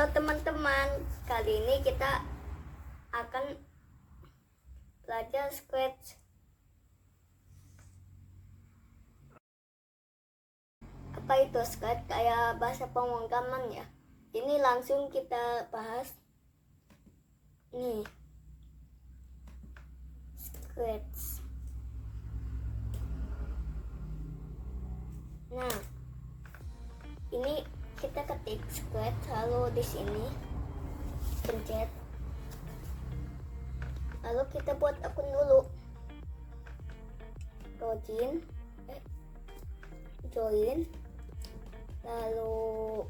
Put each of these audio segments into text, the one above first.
Halo teman-teman, kali ini kita akan belajar Scratch. Apa itu Scratch? Kayak bahasa pemrograman ya. Ini langsung kita bahas. Nih, Scratch. Nah, ini kita ketik Scratch, lalu di sini pencet, lalu kita buat akun dulu, join, lalu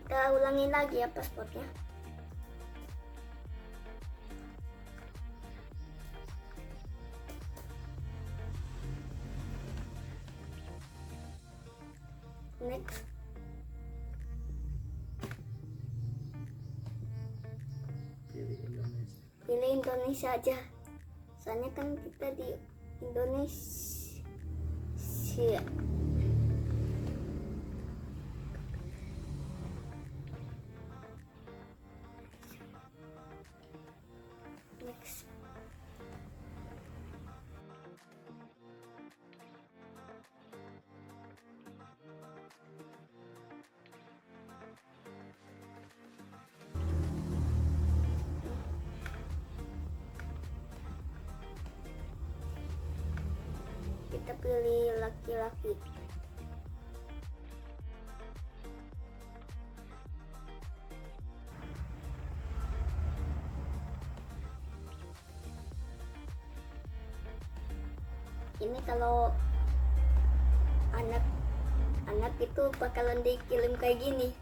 kita ulangi lagi ya passwordnya. Next. Pilih Indonesia aja. Soalnya kan kita di Indonesia. Next. Kita pilih laki-laki. Ini kalau anak itu bakalan dikirim kayak gini.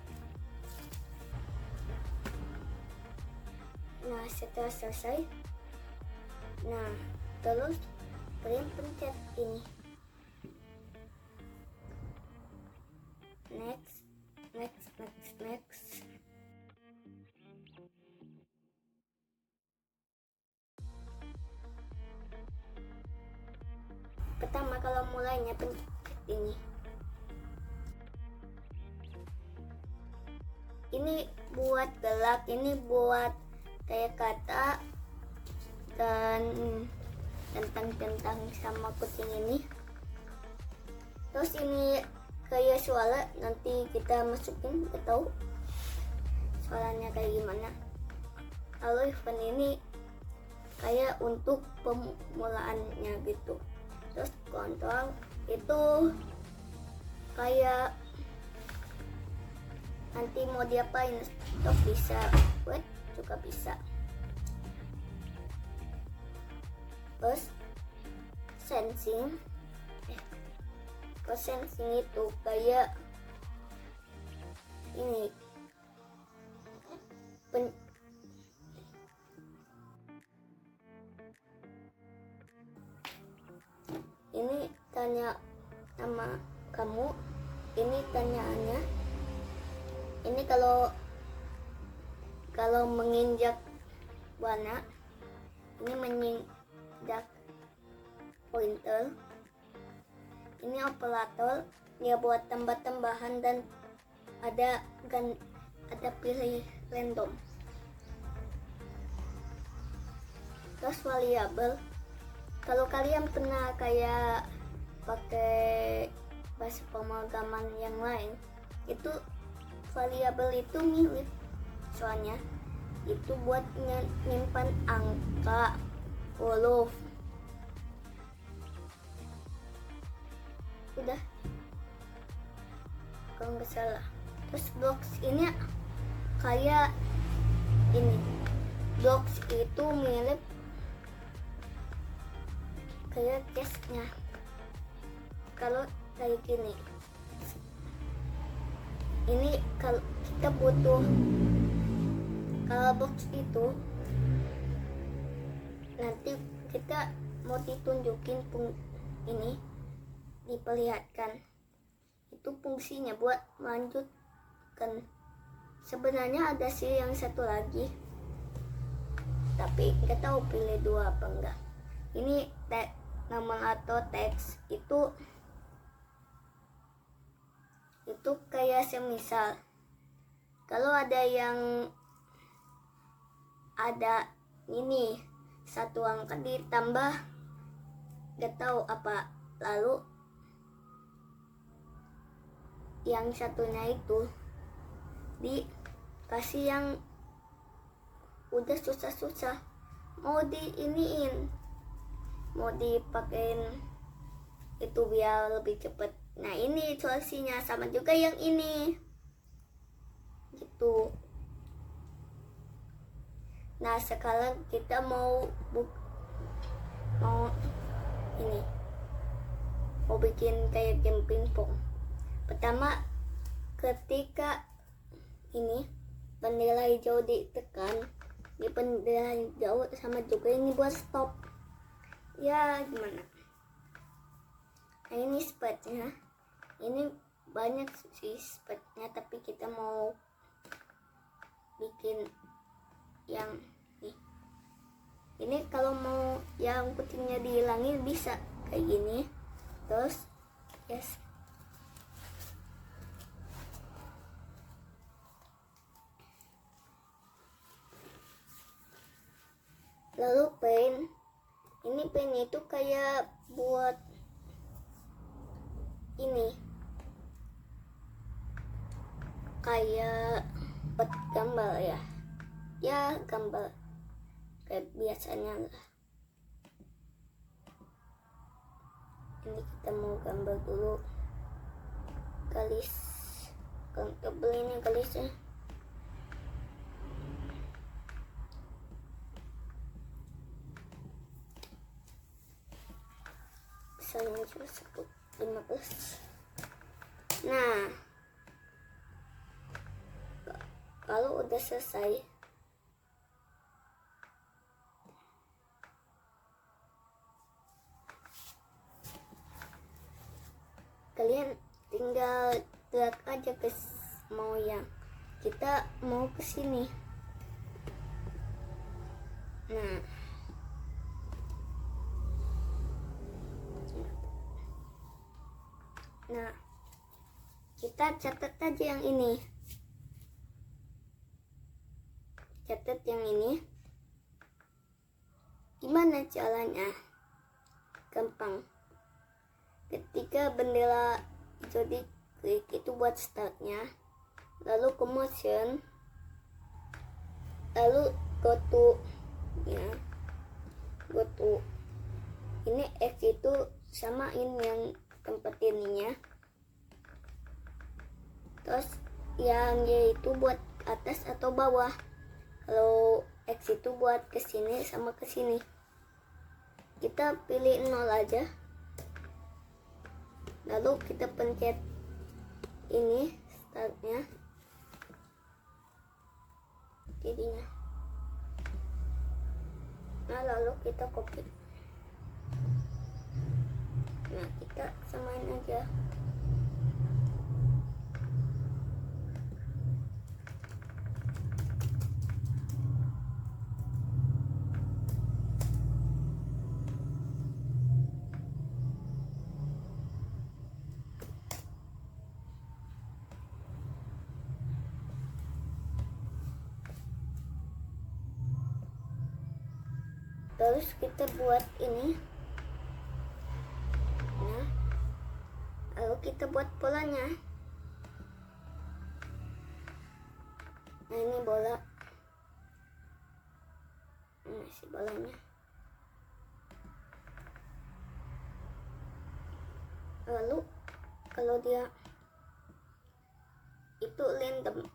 Nah, setelah selesai, nah terus kalian pencet ini next. Pertama kalau mulainya pencet ini buat gerak, ini buat kayak kata dan tentang sama kucing ini. Terus ini kayak suara, nanti kita masukin, kita tahu suaranya kayak gimana. Lalu event ini kayak untuk pemulaannya gitu. Terus kontrol itu kayak nanti mau diapain, stop bisa, wait juga bisa. Terus sensing itu kayak ini ini tanya sama kamu, ini tanyaannya. Ini kalau menginjak warna, ini menginjak pointer. Ini operator, dia buat tambah-tambahan dan ada pilih random. Terus variabel, kalau kalian pernah kayak pakai bahasa pemrograman yang lain, itu variabel itu mirip, soalnya itu buat nyimpan angka, huruf. Udah kalau nggak salah. Terus blocks ini kayak ini, blocks itu mirip kayak case-nya. Kalau kayak gini, ini kalau kita butuh, kalau box itu nanti kita mau ditunjukin ini diperlihatkan itu fungsinya buat melanjutkan. Sebenarnya ada sih yang satu lagi, tapi nggak tahu pilih dua apa enggak. Ini nama atau teks itu kayak semisal kalau ada yang ada ini satu angka ditambah nggak tahu apa, lalu yang satunya itu dikasih yang udah susah-susah, mau diiniin, mau dipakein itu biar lebih cepet. Nah ini solusinya sama juga yang ini gitu. Nah sekarang kita mau ini mau bikin kayak game pingpong. Pertama, ketika ini bendera hijau ditekan, di bendera hijau sama juga ini buat stop. Ya gimana? Nah ini spotnya, ini banyak sih spotnya, tapi kita mau bikin yang ini kalau mau yang kucingnya dihilangin bisa kayak gini. Terus yes, lalu ini pen itu kayak buat ini kayak buat gambar ya gambar kayak biasanya lah. Ini kita mau gambar dulu garis, kalau tebel ini garisnya. Misalnya 15. Nah kalau udah selesai kalian tinggal drag aja ke mau yang kita mau ke sini. Nah kita catat aja yang ini, catat yang ini. Gimana caranya? Gampang. Ketika bendera hijau diklik itu buat startnya, lalu ke motion, lalu go to ini X itu samain yang tempat ininya, terus yang Y itu buat atas atau bawah. Kalau X itu buat kesini sama kesini. Kita pilih 0 aja, lalu kita pencet ini startnya jadinya. Nah lalu kita copy. Nah kita samain aja. Terus kita buat ini. Nah, lalu kita buat bolanya. Nah ini bola. Ini si bolanya. Lalu kalau dia itu random,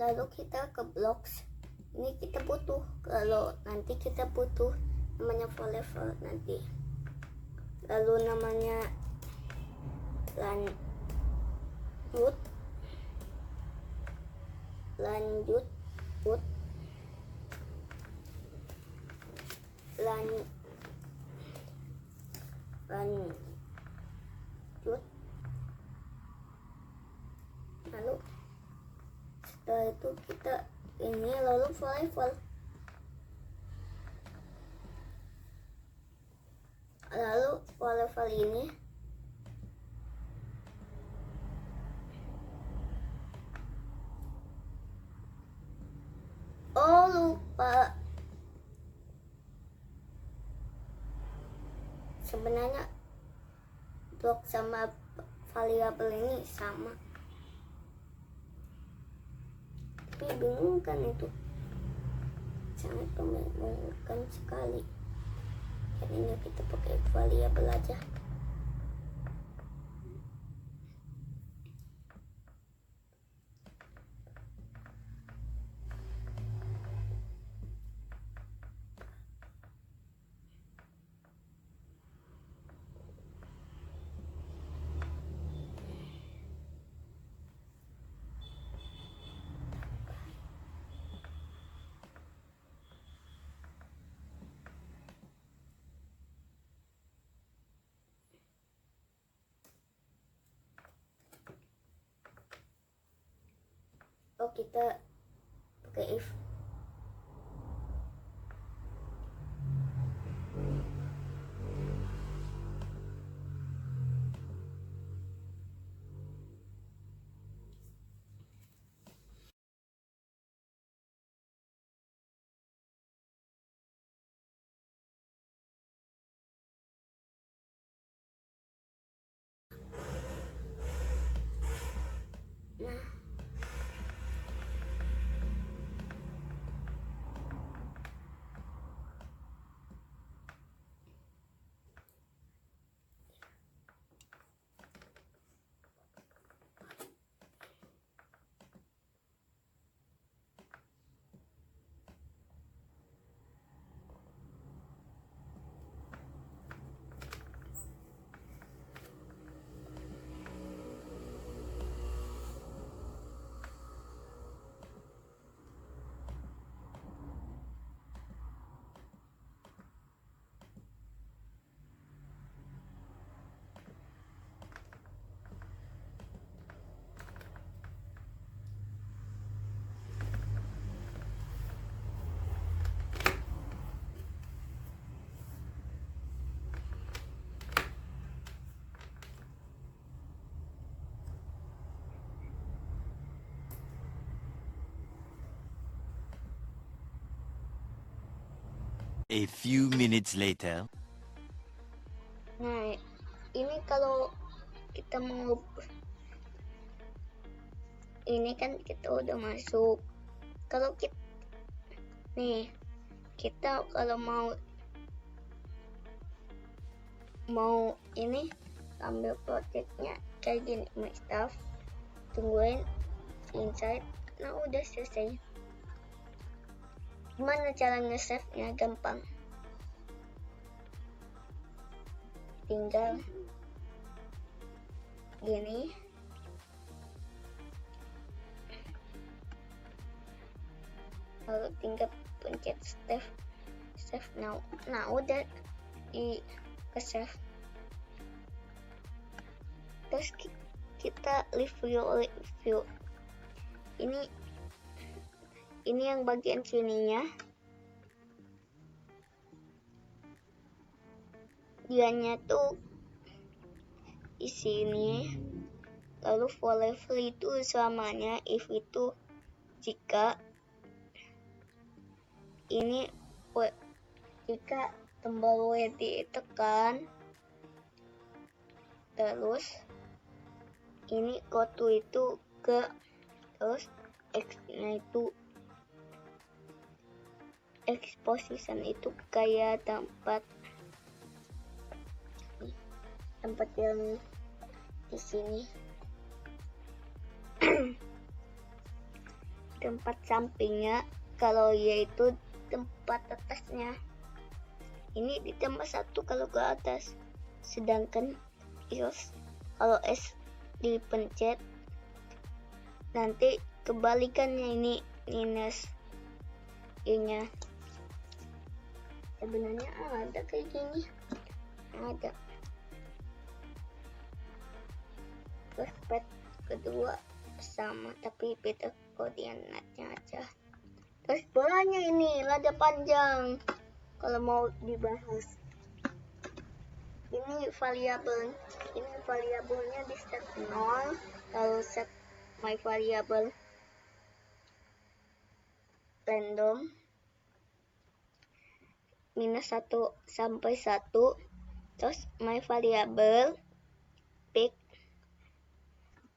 lalu kita ke blocks. Ini kita butuh, kalau nanti kita butuh namanya for level nanti. Lalu namanya lanjut put lanjut. Lalu setelah itu kita ini lalu for level. Lalu for level ini lupa, sebenarnya blok sama variabel ini sama, tapi bingung kan, itu sangat membingungkan sekali. Jadinya kita pakai variabel aja. Kita pakai if. Nah, A few minutes later. Nah, ini kalau kita mau, ini kan kita udah masuk. Kalau kita kalau mau ini ambil projectnya kayak gini, my stuff, tungguin inside. Nah, udah selesai. Gimana cara nge-save-nya? Gampang, tinggal gini, lalu tinggal pencet save now. Nah, udah di save. Terus kita review. Ini yang bagian sininya, dianya tuh di sini. Lalu for level itu selamanya, if itu jika ini jika tombol W ditekan, terus ini go to itu ke, terus X-nya itu exposition itu kayak tempat yang di sini. tempat sampingnya, kalau Y itu tempat atasnya. Ini ditambah 1 kalau ke atas, sedangkan kalau S dipencet nanti kebalikannya, ini minus Y-nya. Sebenarnya ada kayak gini, ada. Terus pet kedua sama tapi beda koordinatnya aja. Terus bolanya ini rada panjang kalau mau dibahas. Ini variabelnya di set 0, lalu set my variable random minus 1 sampai 1, terus my variable pick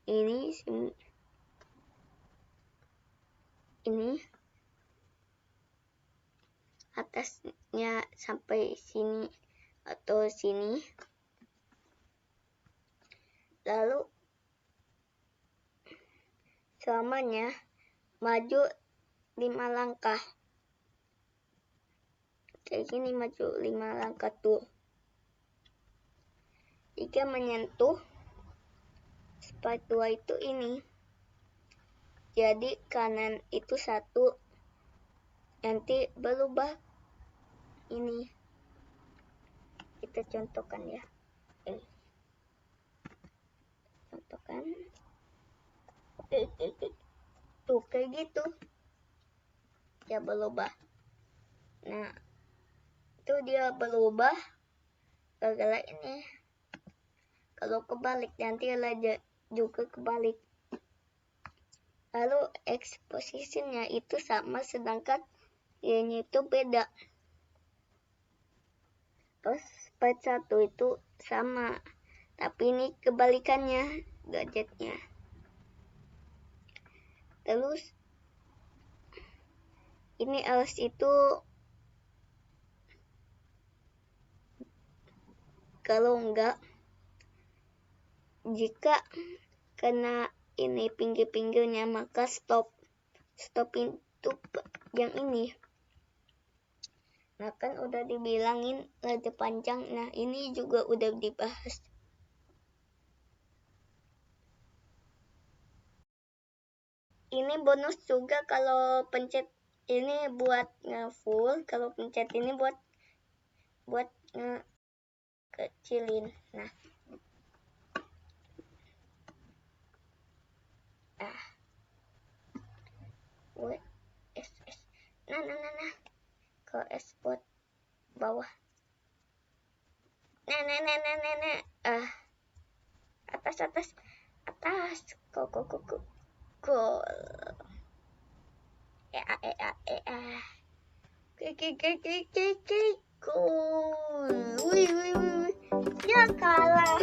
ini atasnya sampai sini atau sini, lalu selamanya maju 5 langkah kayak gini, maju 5 langkah tuh. Jika menyentuh spike 2 itu ini, jadi kanan itu 1, nanti berubah ini. Kita contohkan ya, ini contohkan tuh kayak gitu ya, berubah. Nah itu dia berubah gara-gara ini. Kalau kebalik nanti juga kebalik. Lalu expositionnya itu sama sedangkan Y-nya itu beda. Terus part 1 itu sama, tapi ini kebalikannya gadgetnya. Terus ini else itu kalau enggak, jika kena ini pinggir-pinggirnya maka stop itu yang ini. Nah kan udah dibilangin rada panjang. Nah ini juga udah dibahas. Ini bonus juga kalau pencet ini buat nge-full, kalau pencet ini buat kecilin. Nah nah ke S buat bawah. Nah atas go ya kalah.